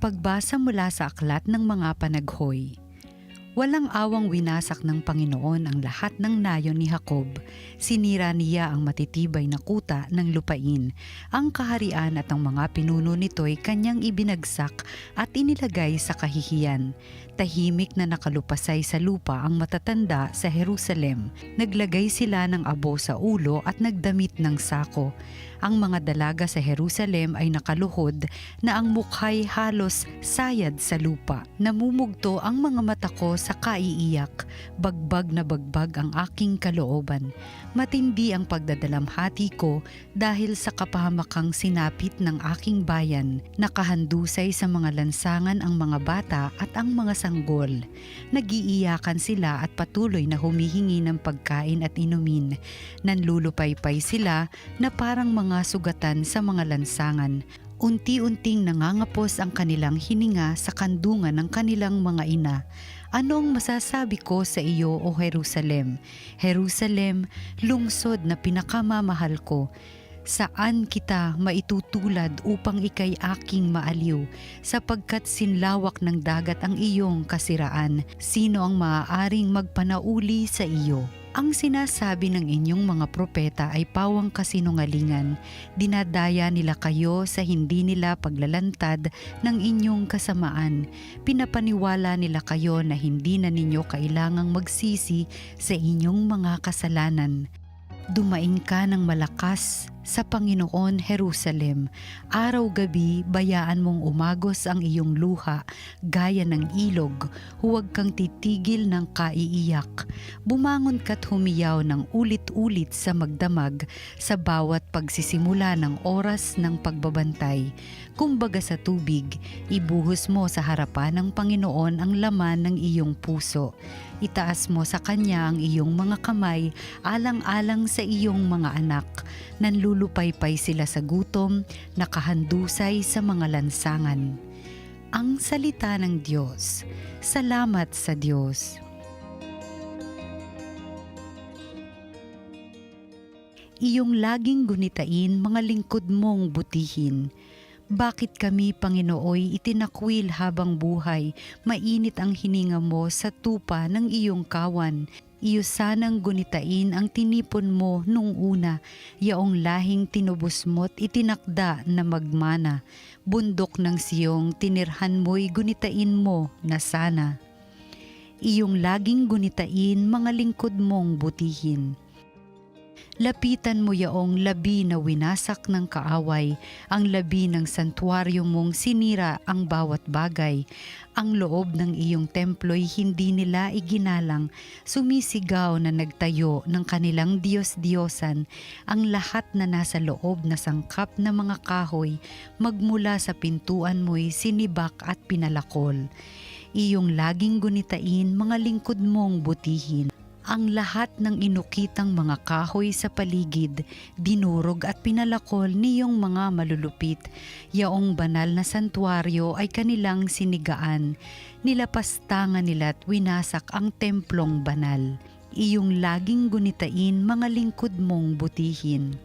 Pagbasa mula sa Aklat ng Mga Panaghoy. Walang awang winasak ng Panginoon ang lahat ng nayon ni Jacob. Sinira niya ang matitibay na kuta ng lupain. Ang kaharian at ang mga pinuno nito'y kanyang ibinagsak at inilagay sa kahihiyan. Tahimik na nakalupasay sa lupa ang matatanda sa Jerusalem. Naglagay sila ng abo sa ulo at nagdamit ng sako. Ang mga dalaga sa Jerusalem ay nakaluhod na ang mukha'y halos sayad sa lupa. Namumugto ang mga mata ko sa kaiiyak, bagbag na bagbag ang aking kalooban. Matindi ang pagdadalamhati ko dahil sa kapahamakang sinapit ng aking bayan. Nakahandusay sa mga lansangan ang mga bata at ang mga sanggol. Nagiiyakan sila at patuloy na humihingi ng pagkain at inumin. Nanlulupaypay sila na parang mga sugatan sa mga lansangan. Unti-unting nangangapos ang kanilang hininga sa kandungan ng kanilang mga ina. Anong masasabi ko sa iyo, O Jerusalem? Jerusalem, lungsod na pinakamamahal ko. Saan kita maitutulad upang ikay aking maaliw? Sapagkat sinlawak ng dagat ang iyong kasiraan. Sino ang maaaring magpanauli sa iyo? Ang sinasabi ng inyong mga propeta ay pawang kasinungalingan. Dinadaya nila kayo sa hindi nila paglalantad ng inyong kasamaan. Pinapaniwala nila kayo na hindi na ninyo kailangang magsisi sa inyong mga kasalanan. Dumaing ka ng malakas sa Panginoon, Jerusalem. Araw-gabi, bayaan mong umagos ang iyong luha, gaya ng ilog. Huwag kang titigil ng kaiiyak. Bumangon ka't humiyaw ng ulit-ulit sa magdamag sa bawat pagsisimula ng oras ng pagbabantay. Kumbaga sa tubig, ibuhos mo sa harapan ng Panginoon ang laman ng iyong puso. Itaas mo sa Kanya ang iyong mga kamay, alang-alang sa iyong mga anak. Nanlulupaypay sila sa gutom, nakahandusay sa mga lansangan. Ang salita ng Diyos. Salamat sa Diyos. Iyong laging gunitain mga lingkod mong butihin. Bakit kami, Panginooy, itinakwil habang buhay, mainit ang hininga mo sa tupa ng iyong kawan. Iyo sanang gunitain ang tinipon mo nung una, yaong lahing tinubos mo't itinakda na magmana. Bundok ng Siyong tinirhan mo'y gunitain mo na sana. Iyong laging gunitain mga lingkod mong butihin. Lapitan mo yaong labi na winasak ng kaaway, ang labi ng santuaryo mong sinira ang bawat bagay. Ang loob ng iyong templo'y hindi nila iginalang, sumisigaw na nagtayo ng kanilang Diyos-Diyosan. Ang lahat na nasa loob na sangkap na mga kahoy, magmula sa pintuan mo'y sinibak at pinalakol. Iyong laging gunitain mga lingkod mong butihin. Ang lahat ng inukitang mga kahoy sa paligid, dinurog at pinalakol niyong mga malulupit. Yaong banal na santuaryo ay kanilang sinigaan. Nilapastangan nila at winasak ang templong banal. Iyong laging gunitain mga lingkod mong butihin.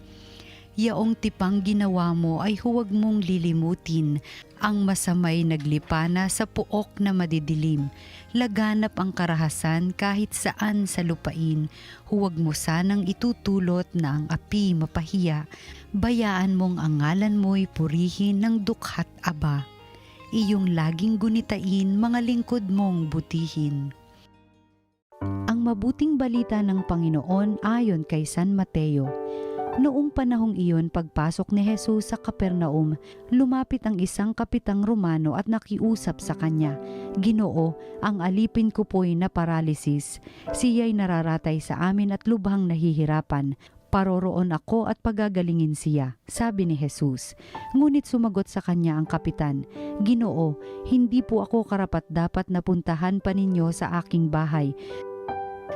Yaong tipang ginawa mo ay huwag mong lilimutin. Ang masamay naglipana sa puok na madidilim. Laganap ang karahasan kahit saan sa lupain. Huwag mo sanang itutulot na ang api mapahiya. Bayaan mong ang ngalan mo'y purihin ng dukhat aba. Iyong laging gunitain mga lingkod mong butihin. Ang mabuting balita ng Panginoon ayon kay San Mateo. Noong panahong iyon, pagpasok ni Jesus sa Capernaum, lumapit ang isang kapitang Romano at nakiusap sa kanya, "Ginoo, ang alipin ko po'y naparalisis. Siya'y nararatay sa amin at lubhang nahihirapan. Paroroon ako at pagagalingin siya," sabi ni Jesus. Ngunit sumagot sa kanya ang kapitan, "Ginoo, hindi po ako karapat-dapat na puntahan pa ninyo sa aking bahay.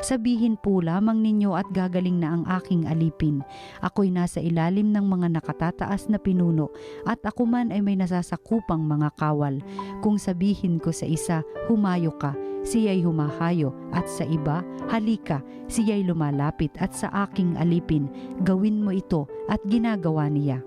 Sabihin po lamang ninyo at gagaling na ang aking alipin. Ako'y nasa ilalim ng mga nakatataas na pinuno at ako man ay may nasasakupang mga kawal. Kung sabihin ko sa isa, humayo ka, siya'y humahayo, at sa iba, halika, siya'y lumalapit, at sa aking alipin, gawin mo ito, at ginagawa niya."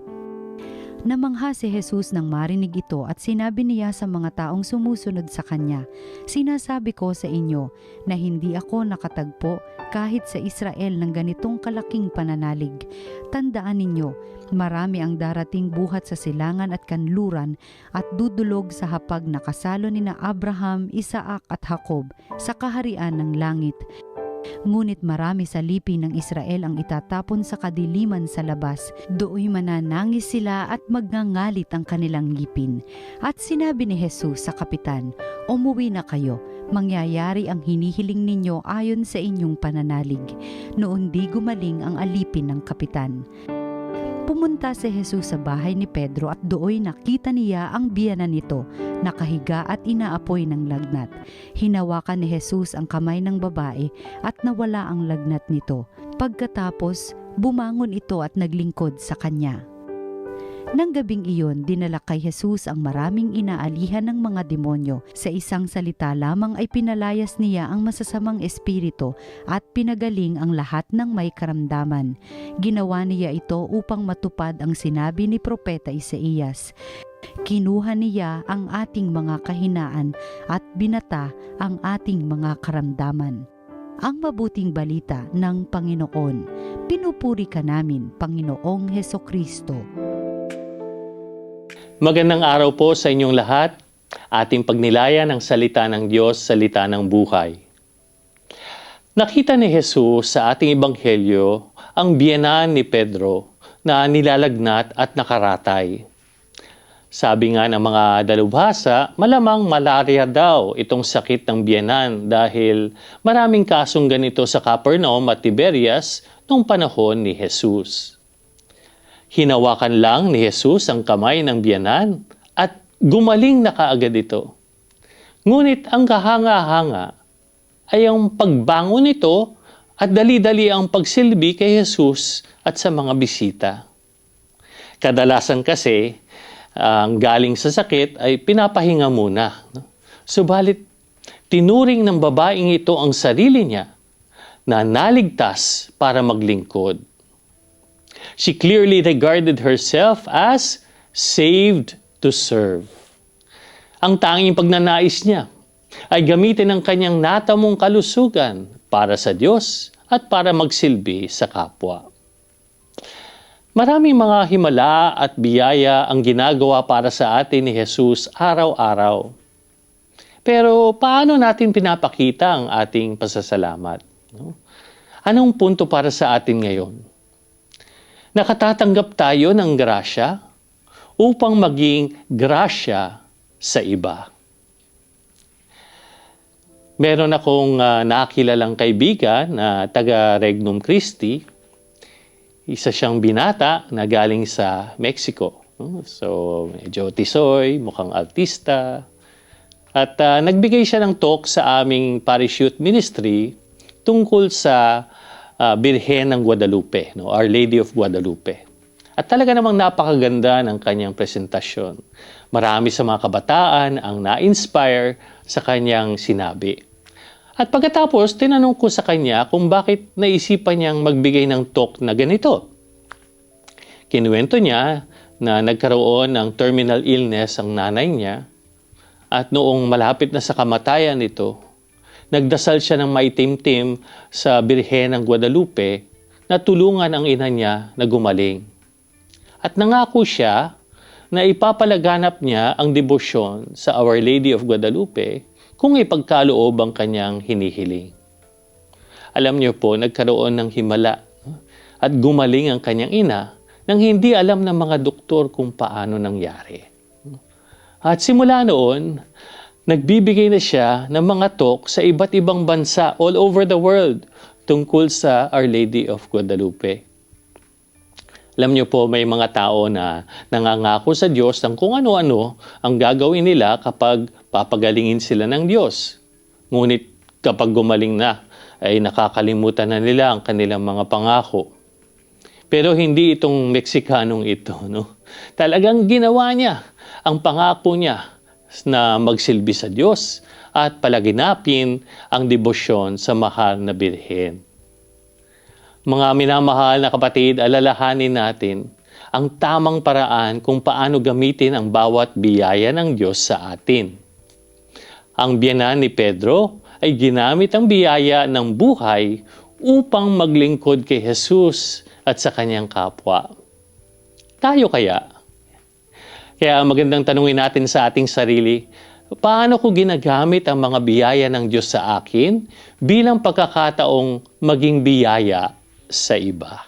Namangha si Jesus nang marinig ito at sinabi niya sa mga taong sumusunod sa kanya, "Sinasabi ko sa inyo na hindi ako nakatagpo kahit sa Israel ng ganitong kalaking pananalig. Tandaan ninyo, marami ang darating buhat sa silangan at kanluran at dudulog sa hapag na kasalo nina Abraham, Isaac at Jacob sa kaharian ng langit. Ngunit marami sa lipi ng Israel ang itatapon sa kadiliman sa labas. Dooy mananangis sila at magngangalit ang kanilang ngipin." At sinabi ni Jesus sa kapitan, "Umuwi na kayo. Mangyayari ang hinihiling ninyo ayon sa inyong pananalig." Noon di gumaling ang alipin ng kapitan. Pumunta si Jesus sa bahay ni Pedro at dooy nakita niya ang biyenan nito, nakahiga at inaapoy ng lagnat. Hinawakan ni Jesus ang kamay ng babae at nawala ang lagnat nito. Pagkatapos, bumangon ito at naglingkod sa kanya. Nang gabing iyon, dinala kay Jesus ang maraming inaalihan ng mga demonyo. Sa isang salita lamang ay pinalayas niya ang masasamang espiritu at pinagaling ang lahat ng may karamdaman. Ginawa niya ito upang matupad ang sinabi ni Propeta Isaías. Kinuha niya ang ating mga kahinaan at binata ang ating mga karamdaman. Ang mabuting balita ng Panginoon. Pinupuri ka namin, Panginoong Hesukristo. Magandang araw po sa inyong lahat. Ating pagnilayan ang salita ng Diyos, salita ng buhay. Nakita ni Jesus sa ating ebanghelyo ang biyenan ni Pedro na nilalagnat at nakaratay. Sabi nga ng mga dalubhasa, malamang malaria daw itong sakit ng biyenan dahil maraming kasong ganito sa Capernaum at Tiberias noong panahon ni Jesus. Hinawakan lang ni Jesus ang kamay ng biyenan at gumaling na kaagad ito. Ngunit ang kahanga-hanga ay ang pagbangon nito at dali-dali ang pagsilbi kay Jesus at sa mga bisita. Kadalasan kasi, ang galing sa sakit ay pinapahinga muna. Subalit, tinuring ng babaeng ito ang sarili niya na naligtas para maglingkod. She clearly regarded herself as saved to serve. Ang tanging pagnanais niya ay gamitin ang kanyang natamong kalusugan para sa Diyos at para magsilbi sa kapwa. Maraming mga himala at biyaya ang ginagawa para sa atin ni Jesus araw-araw. Pero paano natin pinapakita ang ating pasasalamat? Anong punto para sa atin ngayon? Nakatatanggap tayo ng grasya upang maging grasya sa iba. Meron akong nakilalang kaibigan na taga Regnum Christi. Isa siyang binata na galing sa Mexico. So, medyo tisoy, mukhang artista. At nagbigay siya ng talk sa aming parish youth ministry tungkol sa Birhen ng Guadalupe, Our Lady of Guadalupe. At talaga namang napakaganda ng kanyang presentasyon. Marami sa mga kabataan ang na-inspire sa kanyang sinabi. At pagkatapos, tinanong ko sa kanya kung bakit naisipan niyang magbigay ng talk na ganito. Kinuwento niya na nagkaroon ng terminal illness ang nanay niya at noong malapit na sa kamatayan nito, nagdasal siya ng maitimtim sa Birhen ng Guadalupe na tulungan ang ina niya na gumaling. At nangako siya na ipapalaganap niya ang debosyon sa Our Lady of Guadalupe kung ipagkaloob ang kanyang hinihiling. Alam niyo po, nagkaroon ng himala at gumaling ang kanyang ina nang hindi alam ng mga doktor kung paano nangyari. At simula noon, nagbibigay na siya ng mga talk sa iba't ibang bansa all over the world tungkol sa Our Lady of Guadalupe. Alam niyo po, may mga tao na nangangako sa Diyos ng kung ano-ano ang gagawin nila kapag papagalingin sila ng Diyos. Ngunit kapag gumaling na, ay nakakalimutan na nila ang kanilang mga pangako. Pero hindi itong Meksikanong ito. Talagang ginawa niya ang pangako niya na magsilbi sa Diyos at palaginapin ang debosyon sa mahal na Birhen. Mga minamahal na kapatid, alalahanin natin ang tamang paraan kung paano gamitin ang bawat biyaya ng Diyos sa atin. Ang biyenan ni Pedro ay ginamit ang biyaya ng buhay upang maglingkod kay Jesus at sa kanyang kapwa. Tayo kaya? Kaya magandang tanungin natin sa ating sarili, paano ko ginagamit ang mga biyaya ng Diyos sa akin bilang pagkakataong maging biyaya sa iba?